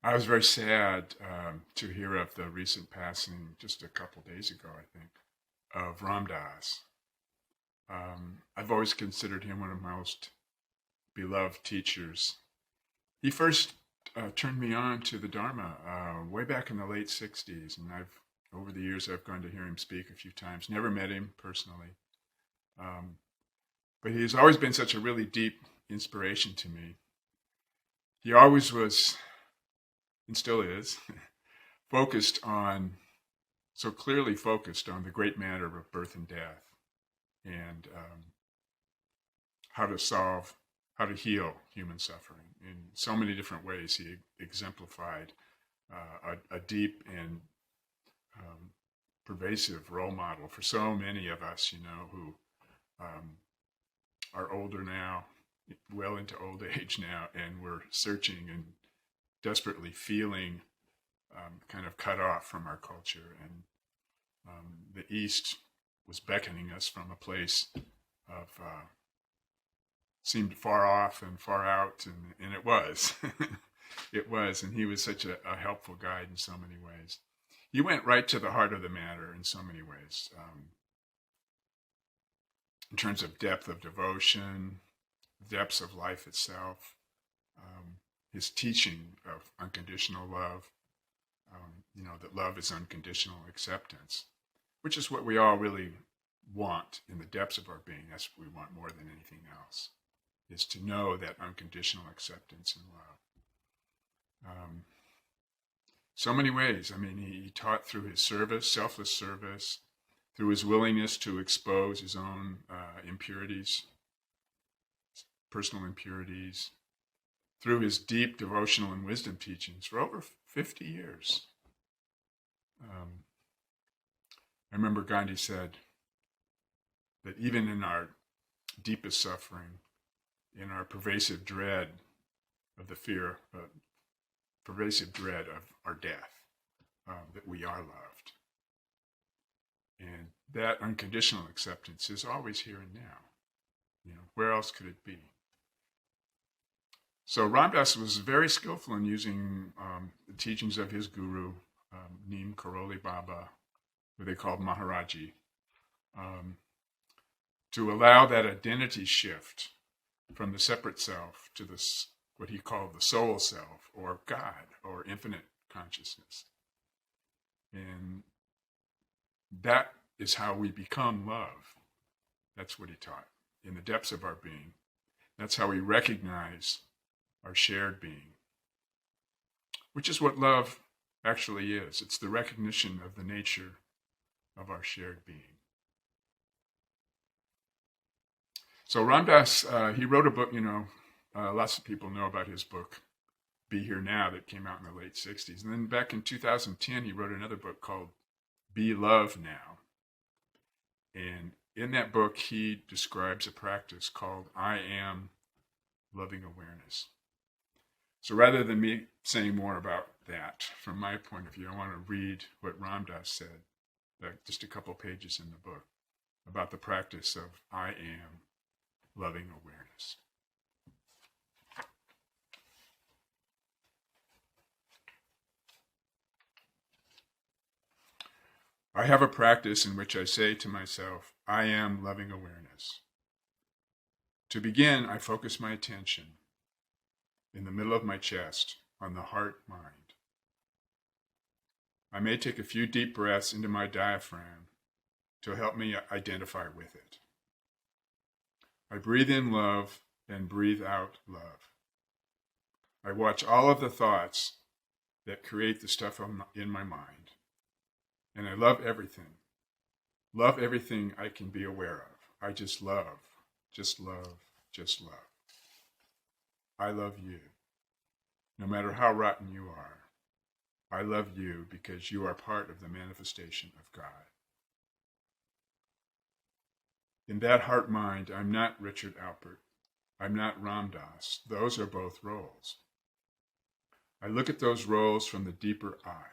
I was very sad to hear of the recent passing just a couple days ago, I think, of Ram Dass. I've always considered him one of my most beloved teachers. He first turned me on to the Dharma way back in the late 60s, and over the years, I've gone to hear him speak a few times. Never met him personally, um, but he's always been such a really deep inspiration to me. He always was, and still is, focused on so clearly focused on the great matter of birth and death and how to solve, how to heal human suffering. In so many different ways, he exemplified a deep and pervasive role model for so many of us, who are older now, well into old age now, and we're searching and desperately feeling kind of cut off from our culture. And the East was beckoning us from a place of seemed far off and far out, and it was. It was, and he was such a helpful guide in so many ways. He went right to the heart of the matter in so many ways, in terms of depth of devotion, depths of life itself, his teaching of unconditional love, that love is unconditional acceptance, which is what we all really want in the depths of our being. That's what we want more than anything else, is to know that unconditional acceptance and love. So many ways. I mean, he taught through his service, selfless service, through his willingness to expose his own impurities, personal impurities, through his deep devotional and wisdom teachings for over 50 years. I remember Gandhi said that even in our deepest suffering, in our pervasive dread of the fear, pervasive dread of our death, that we are loved. And that unconditional acceptance is always here and now. Where else could it be? So Ram Dass was very skillful in using the teachings of his guru, Neem Karoli Baba, who they called Maharaji, to allow that identity shift from the separate self to this, what he called the soul self, or God, or infinite consciousness. And that is how we become love. That's what he taught. In the depths of our being, that's how we recognize our shared being, which is what love actually is. It's the recognition of the nature of our shared being. So Ram Dass, he wrote a book, lots of people know about his book, Be Here Now, that came out in the late 60s. And then back in 2010, he wrote another book called Be Love Now. And in that book, he describes a practice called I Am Loving Awareness. So rather than me saying more about that, from my point of view, I want to read what Ram Dass said, just a couple pages in the book, about the practice of I Am Loving Awareness. I have a practice in which I say to myself, I am loving awareness. To begin, I focus my attention in the middle of my chest on the heart-mind. I may take a few deep breaths into my diaphragm to help me identify with it. I breathe in love and breathe out love. I watch all of the thoughts that create the stuff in my mind. And I love everything. Love everything I can be aware of. I just love, just love, just love. I love you. No matter how rotten you are, I love you because you are part of the manifestation of God. In that heart-mind, I'm not Richard Alpert. I'm not Ram Dass. Those are both roles. I look at those roles from the deeper I.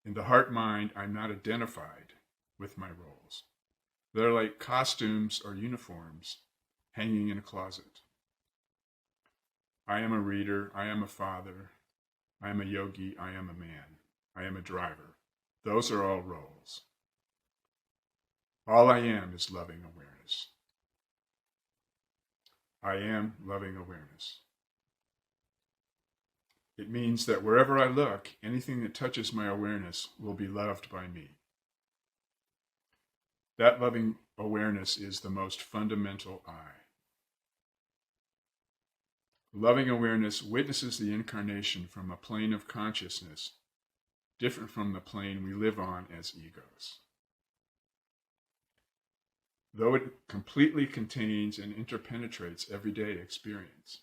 In the heart-mind, I'm not identified with my roles. They're like costumes or uniforms hanging in a closet. I am a reader. I am a father. I am a yogi. I am a man. I am a driver. Those are all roles. All I am is loving awareness. I am loving awareness. It means that wherever I look, anything that touches my awareness will be loved by me. That loving awareness is the most fundamental I. Loving awareness witnesses the incarnation from a plane of consciousness different from the plane we live on as egos. Though it completely contains and interpenetrates everyday experience.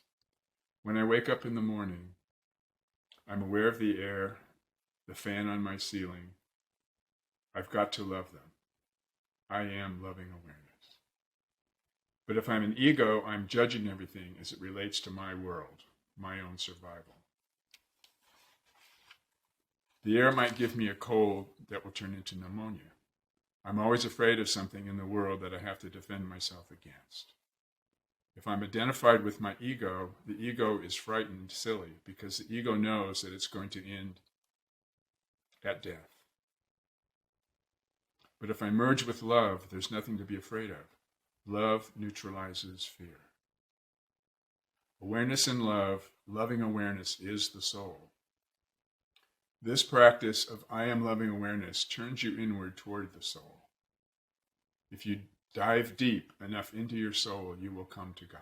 When I wake up in the morning, I'm aware of the air, the fan on my ceiling. I've got to love them. I am loving awareness. But if I'm an ego, I'm judging everything as it relates to my world, my own survival. The air might give me a cold that will turn into pneumonia. I'm always afraid of something in the world that I have to defend myself against. If I'm identified with my ego, the ego is frightened silly because the ego knows that it's going to end at death. But if I merge with love, there's nothing to be afraid of. Love neutralizes fear. Awareness and love, loving awareness is the soul. This practice of I am loving awareness turns you inward toward the soul. If you dive deep enough into your soul, you will come to God.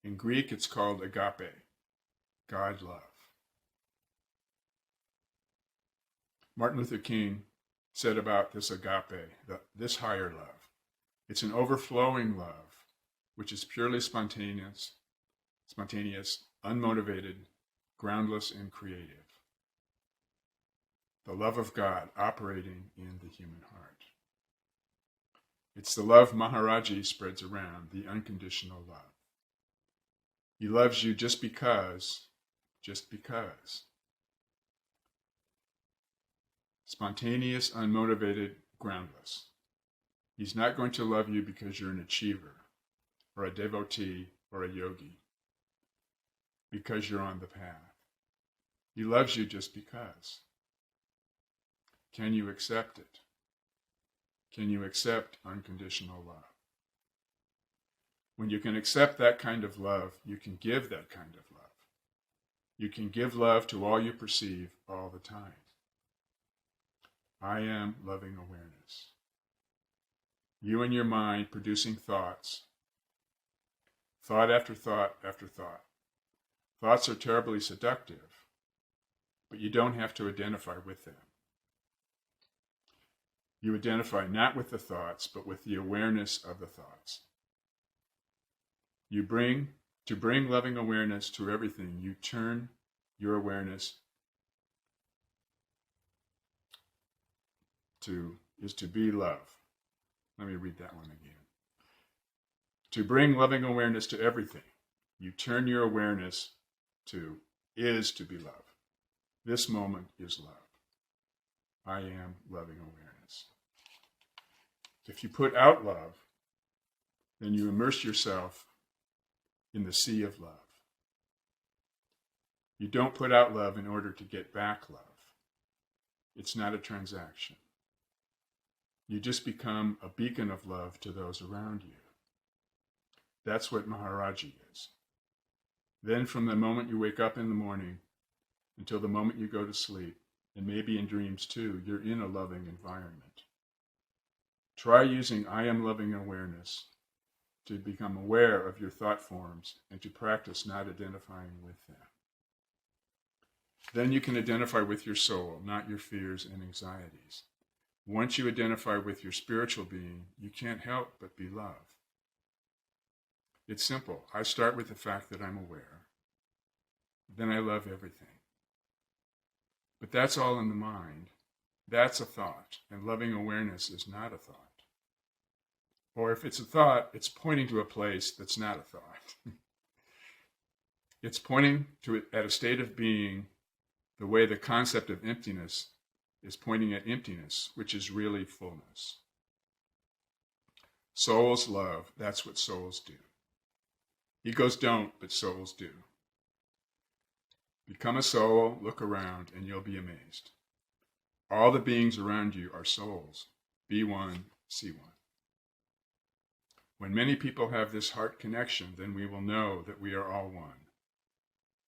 In Greek, it's called agape, God love. Martin Luther King said about this agape, this higher love, it's an overflowing love, which is purely spontaneous, unmotivated, groundless, and creative. The love of God operating in the human heart. It's the love Maharaji spreads around, the unconditional love. He loves you just because. Spontaneous, unmotivated, groundless. He's not going to love you because you're an achiever, or a devotee, or a yogi, because you're on the path. He loves you just because. Can you accept it? Can you accept unconditional love? When you can accept that kind of love, you can give that kind of love. You can give love to all you perceive all the time. I am loving awareness. You and your mind producing thoughts, thought after thought after thought. Thoughts are terribly seductive, but you don't have to identify with them. You identify not with the thoughts, but with the awareness of the thoughts. To bring loving awareness to everything, you turn your awareness is to be love. Let me read that one again. To bring loving awareness to everything, you turn your awareness is to be love. This moment is love. I am loving awareness. If you put out love, then you immerse yourself in the sea of love. You don't put out love in order to get back love. It's not a transaction. You just become a beacon of love to those around you. That's what Maharaji is. Then from the moment you wake up in the morning until the moment you go to sleep, and maybe in dreams too, you're in a loving environment. Try using I am loving awareness to become aware of your thought forms and to practice not identifying with them. Then you can identify with your soul, not your fears and anxieties. Once you identify with your spiritual being, you can't help but be love. It's simple. I start with the fact that I'm aware. Then I love everything. But that's all in the mind. That's a thought, and loving awareness is not a thought. Or if it's a thought, it's pointing to a place that's not a thought. It's pointing to it at a state of being the way the concept of emptiness is pointing at emptiness, which is really fullness. Souls love, that's what souls do. Egos don't, but souls do. Become a soul, look around, and you'll be amazed. All the beings around you are souls. Be one, see one. When many people have this heart connection, then we will know that we are all one.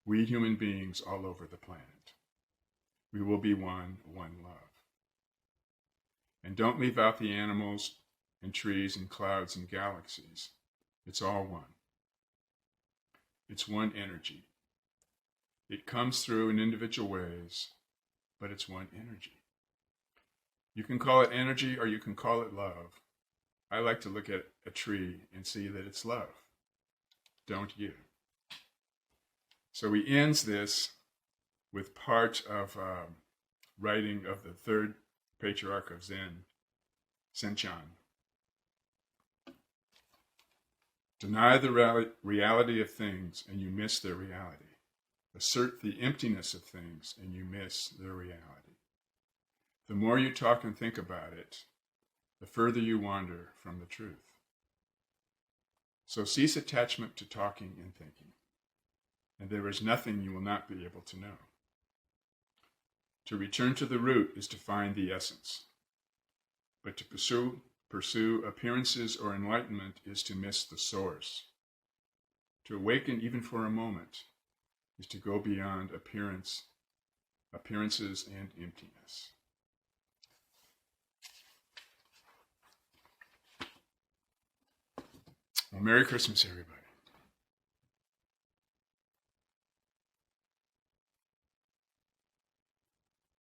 We human beings all over the planet. We will be one love. And don't leave out the animals and trees and clouds and galaxies. It's all one. It's one energy. It comes through in individual ways, but it's one energy. You can call it energy or you can call it love. I like to look at a tree and see that it's love. Don't you? So he ends this with part of writing of the third patriarch of Zen, Senchan. Deny the reality of things and you miss their reality. Assert the emptiness of things and you miss their reality. The more you talk and think about it, the further you wander from the truth. So cease attachment to talking and thinking, and there is nothing you will not be able to know. To return to the root is to find the essence, but to pursue appearances or enlightenment is to miss the source. To awaken even for a moment is to go beyond appearances and emptiness. Well, Merry Christmas, everybody.